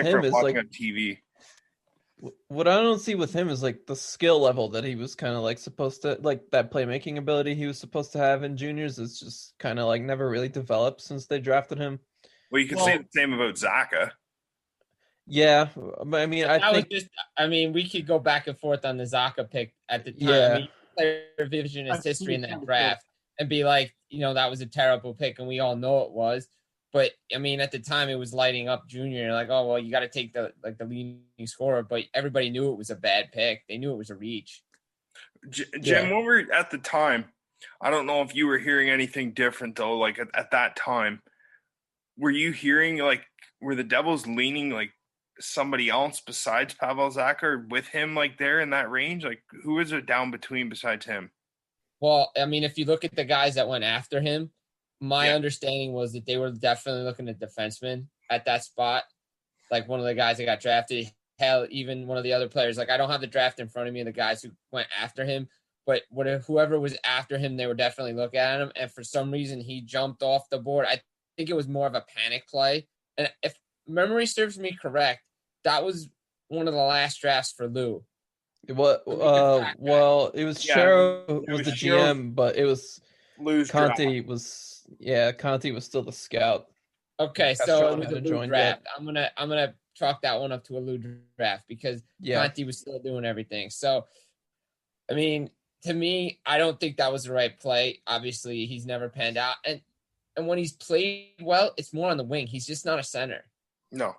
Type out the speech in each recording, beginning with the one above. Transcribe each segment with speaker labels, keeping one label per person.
Speaker 1: him is
Speaker 2: watching
Speaker 1: like
Speaker 2: on TV.
Speaker 1: what I don't see with him is like the skill level that he was kind of like supposed to like that playmaking ability he was supposed to have in juniors is just kind of like never really developed since they drafted him.
Speaker 2: Well, you could say
Speaker 3: Well,
Speaker 2: the same about Zaka.
Speaker 1: Yeah, but I mean, I
Speaker 3: that was
Speaker 1: think
Speaker 3: just. I mean, we could go back and forth on the Zaka pick at the time. I
Speaker 1: yeah,
Speaker 3: mean, player
Speaker 4: I
Speaker 3: revisionist history
Speaker 4: think
Speaker 3: in
Speaker 4: it's
Speaker 3: that
Speaker 4: kind of good.
Speaker 3: draft and be like, that was a terrible pick, and we all know it was. But I mean, at the time, it was lighting up Junior. Like, oh well, you got to take the leading scorer. But everybody knew it was a bad pick. They knew it was a reach.
Speaker 2: Jim,
Speaker 1: yeah.
Speaker 2: when we were at the time, I don't know if you were hearing anything different though. Like at that time, were you hearing like were the Devils leaning like somebody else besides Pavel Zacha or with him like there in that range? Like who is it down between besides him?
Speaker 3: Well, I mean, if you look at the guys that went after him, my
Speaker 2: Yeah.
Speaker 3: understanding was that they were definitely looking at defensemen at that spot. Like one of the guys that got drafted, hell, even one of the other players. Like I don't have the draft in front of me, the guys who went after him, but whoever was after him, they were definitely looking at him. And for some reason, he jumped off the board. I think it was more of a panic play. And if memory serves me correct, that was one of the last drafts for Lou.
Speaker 1: What? Well, it was
Speaker 2: Yeah,
Speaker 1: Shero
Speaker 2: it
Speaker 1: was
Speaker 2: was
Speaker 1: the
Speaker 2: Shero
Speaker 1: GM, but it was
Speaker 2: Lose draft.
Speaker 1: Conti was still the scout.
Speaker 3: Okay, so
Speaker 1: Castro
Speaker 3: it was a
Speaker 1: hadn't
Speaker 3: Lou
Speaker 1: joined
Speaker 3: draft.
Speaker 1: yet.
Speaker 3: I'm gonna chalk that one up to a Lou draft because
Speaker 1: Yeah,
Speaker 3: Conti was still doing everything. So, I mean, to me, I don't think that was the right play. Obviously, he's never panned out, and when he's played well, it's more on the wing. He's just not a center.
Speaker 2: No.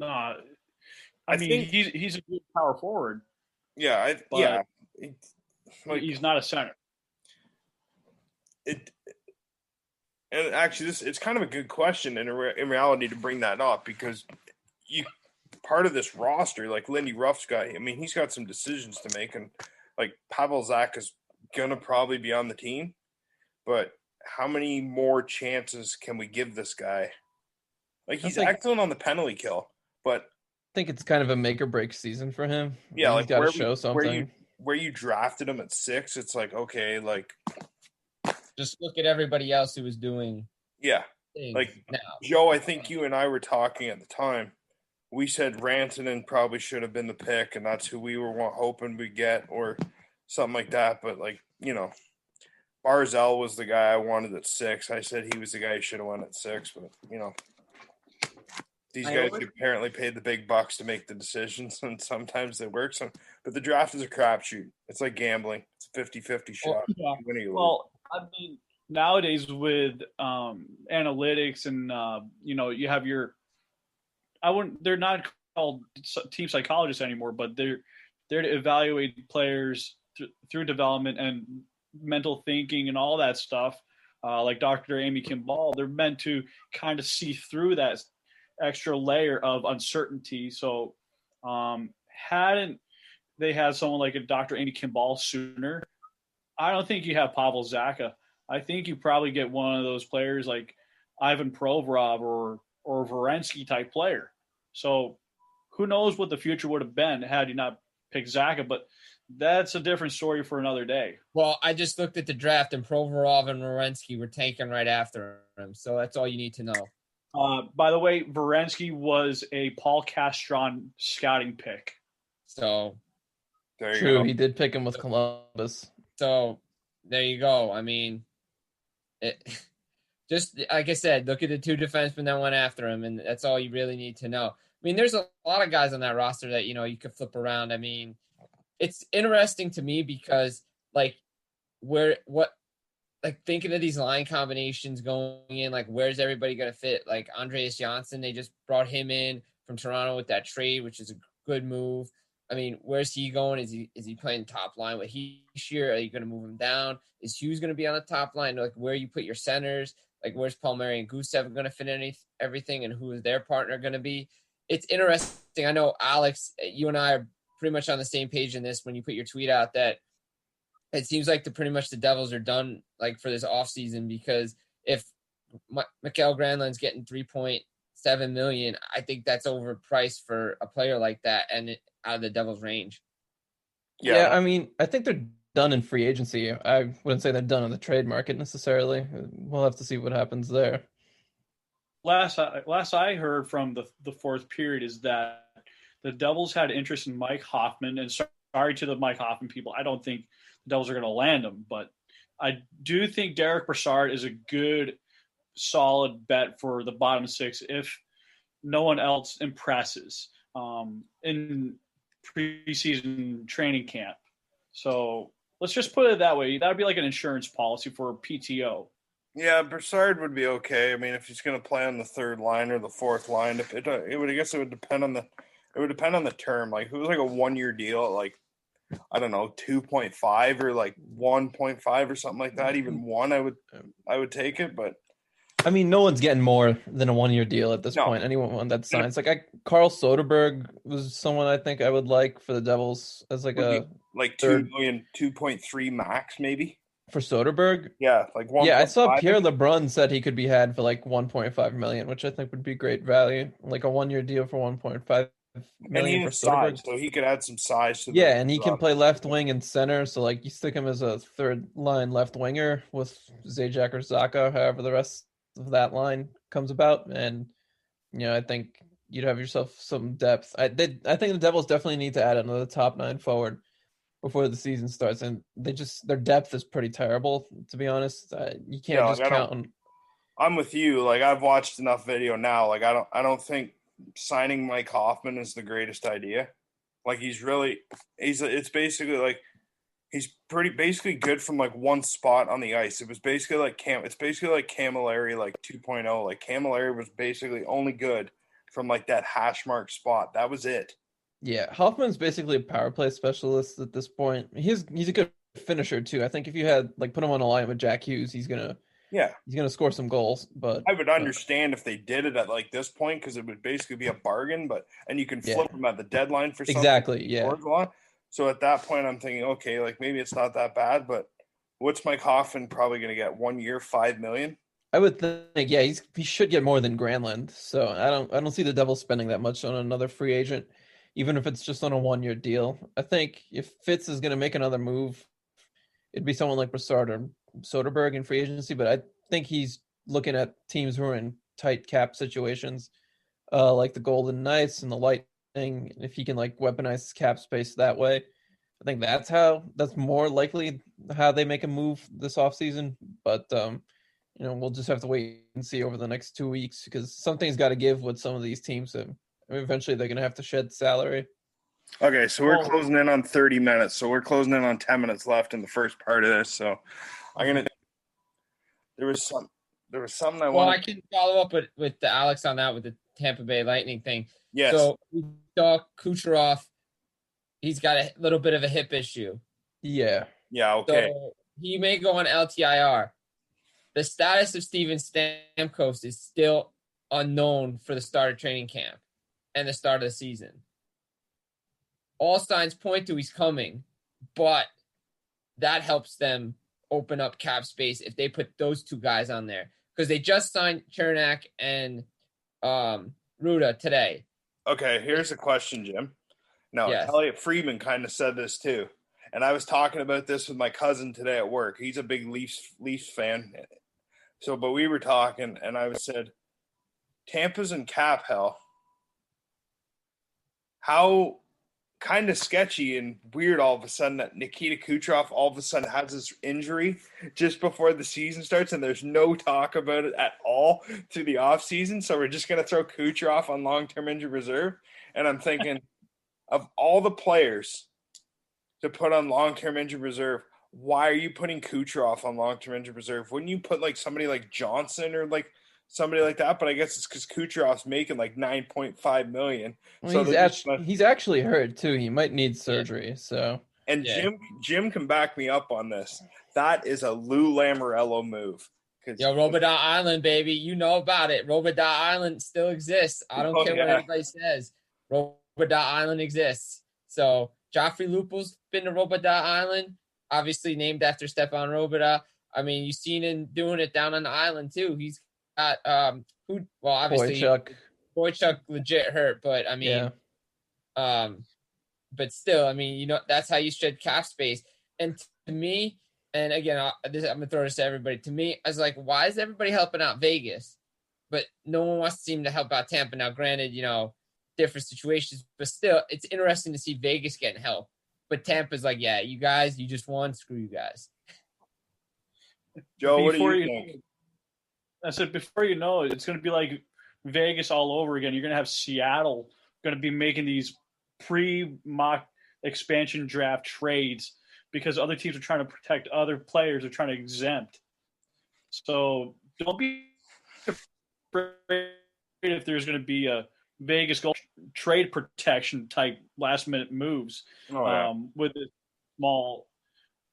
Speaker 4: No,
Speaker 2: I
Speaker 4: mean
Speaker 2: think
Speaker 4: he's a good power forward,
Speaker 2: yeah,
Speaker 4: but
Speaker 2: like
Speaker 4: he's not a center.
Speaker 2: it and actually it's kind of a good question in reality to bring that up because you part of this roster like Lindy Ruff's got he's got some decisions to make and like Pavel Zach is gonna probably be on the team, but how many more chances can we give this guy? Like he's excellent on the penalty kill, but
Speaker 1: I think it's kind of a make or break season for him.
Speaker 2: yeah,
Speaker 1: He's
Speaker 2: like
Speaker 1: got to show something.
Speaker 2: where you drafted him at 6, it's like okay, like
Speaker 3: Just look at everybody else who was doing
Speaker 2: yeah,
Speaker 3: things
Speaker 2: like
Speaker 3: now.
Speaker 2: Joe, I think you and I were talking at the time. We said Rantanen probably should have been the pick, and that's who we were hoping we'd get, or something like that. But like Barzell was the guy I wanted at 6. I said he was the guy who should have won at 6, but these guys apparently paid the big bucks to make the decisions, and sometimes they work. But the draft is a crapshoot. It's like gambling. It's a 50-50 shot.
Speaker 4: Yeah. Well, I mean, nowadays with analytics and you have your they're not called team psychologists anymore, but they're there to evaluate players through development and mental thinking and all that stuff. Like Dr. Amy Kimball, they're meant to kind of see through that extra layer of uncertainty. So hadn't they had someone like a Dr. Amy Kimball sooner, I don't think you have Pavel Zacha. I think you probably get one of those players like Ivan Provorov or Varensky type player. So who knows what the future would have been had you not picked Zacha, but that's a different story for another day.
Speaker 3: Well, I just looked at the draft, and Provorov and Werenski were taken right after him. So that's all you need to know.
Speaker 4: By the way, Varensky was a Paul Castron scouting pick.
Speaker 3: So
Speaker 2: there you
Speaker 1: True,
Speaker 2: go.
Speaker 1: he did pick him with Columbus.
Speaker 3: So there you go. I mean, just like I said, look at the 2 defensemen that went after him, and that's all you really need to know. I mean, there's a lot of guys on that roster that, you could flip around. I mean, it's interesting to me because thinking of these line combinations going in, like where's everybody going to fit? Like Andreas Johnson, they just brought him in from Toronto with that trade, which is a good move. I mean, where's he going? Is he playing top line with Heishier? Are you going to move him down? Is Hughes going to be on the top line? Like where you put your centers? Like where's Palmieri and Gusev going to fit everything, and who is their partner going to be? It's interesting. I know, Alex, you and I are pretty much on the same page in this when you put your tweet out that it seems like pretty much the Devils are done like for this offseason, because if Mikael Granlund's getting $3.7 million, I think that's overpriced for a player like that and out of the Devils' range.
Speaker 1: Yeah, I mean, I think they're done in free agency. I wouldn't say they're done on the trade market necessarily. We'll have to see what happens there.
Speaker 4: last I heard from the fourth period is that the Devils had interest in Mike Hoffman, and sorry to the Mike Hoffman people, I don't think the Devils are going to land him, but I do think Derek Brassard is a good, solid bet for the bottom six if no one else impresses in preseason training camp. So let's just put it that way. That would be like an insurance policy for PTO.
Speaker 2: Yeah, Broussard would be okay. I mean, if he's going to play on the third line or the fourth line, I guess it would depend on the term. Like, if it was like a 1-year deal at like, I don't know, 2.5 or like 1.5 or something like that, even one, I would take it. But
Speaker 1: I mean, no one's getting more than a 1-year deal at this point. Anyone that signs, Carl Soderberg was someone I think I would like for the Devils as like a
Speaker 2: like 2 million, 2.3 max maybe
Speaker 1: for Soderberg.
Speaker 2: Yeah, like 1.
Speaker 1: Yeah, I saw Pierre LeBrun said he could be had for like 1.5 million, which I think would be great value. Like a 1-year deal for 1.5 million for Soderberg.
Speaker 2: Size, so he could add some size to
Speaker 1: and he can play left wing and center. So like you stick him as a third line left winger with Zajac or Zaka, however the rest of that line comes about, and I think you'd have yourself some depth. I think the Devils definitely need to add another top 9 forward before the season starts, and their depth is pretty terrible, to be honest. You can't just count on.
Speaker 2: I'm with you. Like, I've watched enough video now. Like, I don't think signing Mike Hoffman is the greatest idea. Like, it's basically like he's basically good from like one spot on the ice. It was basically like Camilleri like 2.0. Like, Camilleri was basically only good from like that hash mark spot. That was it.
Speaker 1: Yeah, Hoffman's basically a power play specialist at this point. He's a good finisher too. I think if you had like put him on a line with Jack Hughes, he's gonna score some goals. But
Speaker 2: I would understand if they did it at like this point, because it would basically be a bargain. And you can flip him at the deadline for something.
Speaker 1: Exactly. Yeah.
Speaker 2: So at that point, I'm thinking, okay, like maybe it's not that bad. But what's Mike Hoffman probably going to get? 1 year, $5 million?
Speaker 1: I would think, yeah, he should get more than Granlund. So I don't see the Devils spending that much on another free agent, even if it's just on a 1-year deal. I think if Fitz is going to make another move, it'd be someone like Brassard or Soderberg in free agency. But I think he's looking at teams who are in tight cap situations, like the Golden Knights and the Lightning. If he can like weaponize his cap space that way, I think that's more likely how they make a move this offseason. But we'll just have to wait and see over the next 2 weeks, because something's got to give with some of these teams. And eventually they're going to have to shed salary.
Speaker 2: Okay, so we're closing in on 30 minutes. So we're closing in on 10 minutes left in the first part of this. So there was something I wanted.
Speaker 3: Well, I can follow up with Alex on that with the Tampa Bay Lightning thing.
Speaker 2: Yes.
Speaker 3: So we saw Kucherov. He's got a little bit of a hip issue.
Speaker 1: Yeah.
Speaker 2: Yeah, okay.
Speaker 3: So he may go on LTIR. The status of Steven Stamkos is still unknown for the start of training camp and the start of the season. All signs point to he's coming, but that helps them open up cap space if they put those two guys on there, because they just signed Chernak and Ruda today.
Speaker 2: Okay, here's a question, Jim. No, yes. Elliot Friedman kind of said this too, and I was talking about this with my cousin today at work. He's a big Leafs fan. So, but we were talking, and I said, Tampa's in cap hell. How kind of sketchy and weird all of a sudden that Nikita Kucherov all of a sudden has this injury just before the season starts, and there's no talk about it at all through the offseason. So we're just going to throw Kucherov on long-term injured reserve. And I'm thinking, of all the players to put on long-term injured reserve, why are you putting Kucherov on long-term injured reserve? Wouldn't you put like somebody like Johnson or like somebody like that? But I guess it's because Kucherov's making like $9.5 million.
Speaker 1: Well, so he's actually hurt too. He might need surgery. So
Speaker 2: Jim can back me up on this. That is a Lou Lamoriello move.
Speaker 3: Yo, Robidas Island, baby, you know about it. Robidas Island still exists. I don't care what anybody says. Robidas Island exists. So Joffrey Lupul's been to Robidas Island. Obviously named after Stepan Robida. I mean, you've seen him doing it down on the island too. He's got obviously Boychuk legit hurt, but I mean, but still, I mean, that's how you shed cap space. And to me, and again, I'm gonna throw this to everybody. To me, I was like, why is everybody helping out Vegas? but no one wants to seem to help out Tampa. Now, granted, different situations, but still, it's interesting to see Vegas getting help. But Tampa's like, yeah, you guys, you just won. Screw you guys.
Speaker 2: Joe, what do you think?
Speaker 4: I said, before you know it, it's going to be like Vegas all over again. You're going to have Seattle going to be making these pre-mock expansion draft trades because other teams are trying to protect other players, are trying to exempt. So don't be afraid if there's going to be a Vegas goal trade protection type last minute moves with this small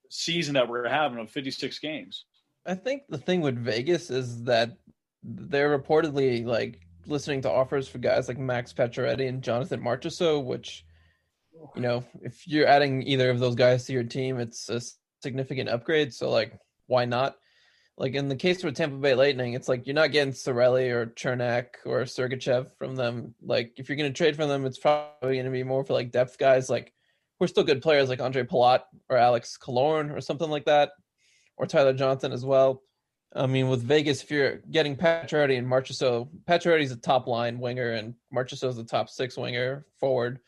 Speaker 4: season that we're having of 56 games.
Speaker 1: I think the thing with Vegas is that they're reportedly like listening to offers for guys like Max Pacioretty and Jonathan Marchessault, which, if you're adding either of those guys to your team, it's a significant upgrade. So like, why not? Like in the case with Tampa Bay Lightning, it's like you're not getting Cirelli or Chernak or Sergachev from them. Like if you're going to trade from them, it's probably going to be more for like depth guys. Like we're still good players like Andre Palat or Alex Killorn or something like that, or Tyler Johnson as well. I mean, with Vegas, if you're getting Pacioretty and Marchessault, Pacioretty's a top line winger and Marchessault's a top 6 winger forward.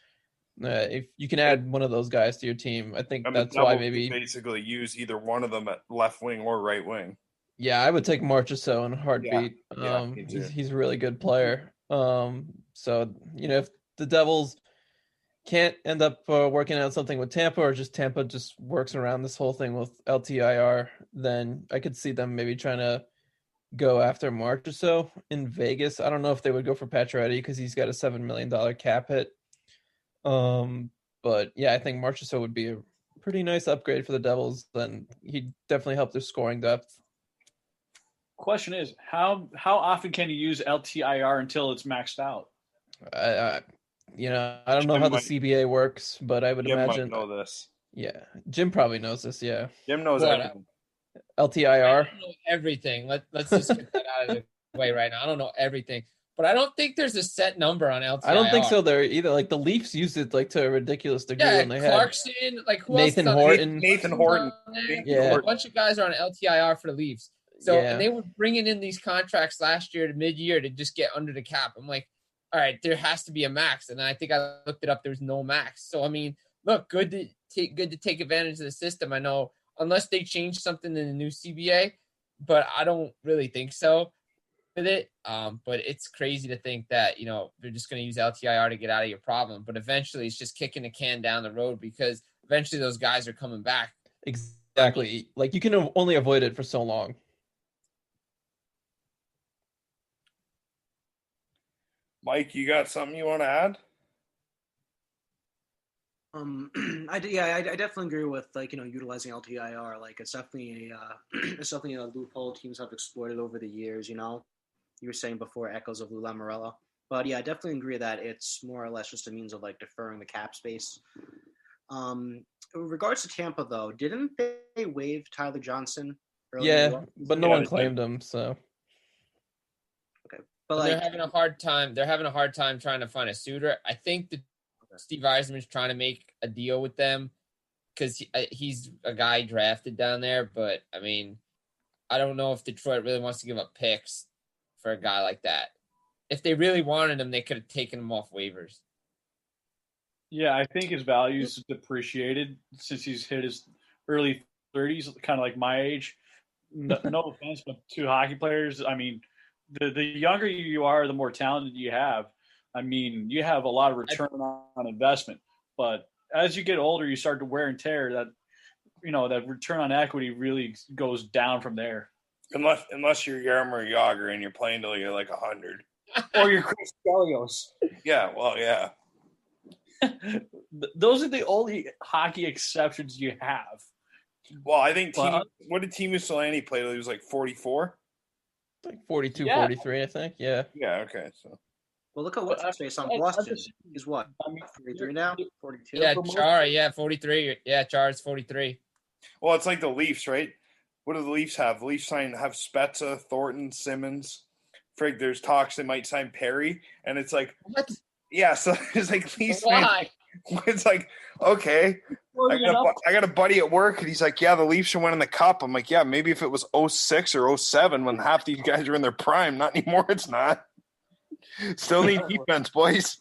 Speaker 1: If you can add one of those guys to your team, I think that's why maybe
Speaker 2: basically use either one of them at left wing or right wing.
Speaker 1: Yeah, I would take Marchessault in a heartbeat. He's a really good player. So if the Devils can't end up working out something with Tampa, or just Tampa just works around this whole thing with LTIR, then I could see them maybe trying to go after Marchessault in Vegas. I don't know if they would go for Pacioretty because he's got a $7 million cap hit. But yeah, I think Marchessault would be a pretty nice upgrade for the Devils. Then he'd definitely help their scoring depth.
Speaker 4: Question is, how often can you use LTIR until it's maxed out?
Speaker 1: I don't know how the CBA works, but I would imagine.
Speaker 2: Jim might know this.
Speaker 1: Yeah, Jim probably knows this. Yeah,
Speaker 2: Jim knows everything.
Speaker 1: LTIR.
Speaker 3: I don't know everything. Let's just get that out of the way right now. I don't know everything, but I don't think there's a set number on LTIR.
Speaker 1: I don't think so there either. Like the Leafs used it like to a ridiculous degree when they
Speaker 3: Clarkson,
Speaker 1: had Nathan Horton.
Speaker 2: Nathan Horton.
Speaker 3: A bunch of guys are on LTIR for the Leafs. So and they were bringing in these contracts last year to mid-year to just get under the cap. I'm like, all right, there has to be a max. And I think I looked it up. There's no max. So, I mean, look, good to take advantage of the system. I know unless they change something in the new CBA, but I don't really think so with it. But it's crazy to think that, they're just going to use LTIR to get out of your problem. But eventually it's just kicking the can down the road because eventually those guys are coming back.
Speaker 1: Exactly. Like you can only avoid it for so long.
Speaker 2: Mike, you got something you want to add?
Speaker 5: I definitely agree with utilizing LTIR. Like it's definitely a loophole teams have exploited over the years. You were saying before echoes of Lou Lamoriello, but yeah, I definitely agree that it's more or less just a means of like deferring the cap space. In regards to Tampa though, didn't they waive Tyler Johnson?
Speaker 1: Yeah, but no one claimed him, so.
Speaker 3: But they're having a hard time. They're having a hard time trying to find a suitor. I think that Steve Yzerman's trying to make a deal with them because he's a guy drafted down there. But I mean, I don't know if Detroit really wants to give up picks for a guy like that. If they really wanted him, they could have taken him off waivers.
Speaker 4: Yeah, I think his value's depreciated since he's hit his early 30s, kind of like my age. No offense, but two hockey players. I mean. The younger you are, the more talented you have. I mean, you have a lot of return on investment. But as you get older, you start to wear and tear. That return on equity really goes down from there.
Speaker 2: Unless you're Jaromir Jagr and you're playing till you're like 100.
Speaker 4: Or you're Chris Stelios.
Speaker 2: Yeah, well, yeah.
Speaker 4: Those are the only hockey exceptions you have.
Speaker 2: Well, I think what did Teemu Selanne play till he was like 44?
Speaker 1: Like 42, 43, I think. Yeah.
Speaker 2: Yeah, okay. So.
Speaker 5: Well, look at what's his face on Boston. He's what? 43 now? 42?
Speaker 3: Yeah, Chara, 43. Yeah, Chara's 43.
Speaker 2: Well, it's like the Leafs, right? What do the Leafs have? The Leafs have Spezza, Thornton, Simmons. Frig, there's talks they might sign Perry. And it's like,
Speaker 3: what?
Speaker 2: Yeah, so it's like Leafs.
Speaker 3: Why?
Speaker 2: It's like, okay. I got a buddy at work, and he's like, "Yeah, the Leafs are winning the cup." I'm like, "Yeah, maybe if it was 06 or 07 when half these guys are in their prime. Not anymore. It's not. Still need defense, boys."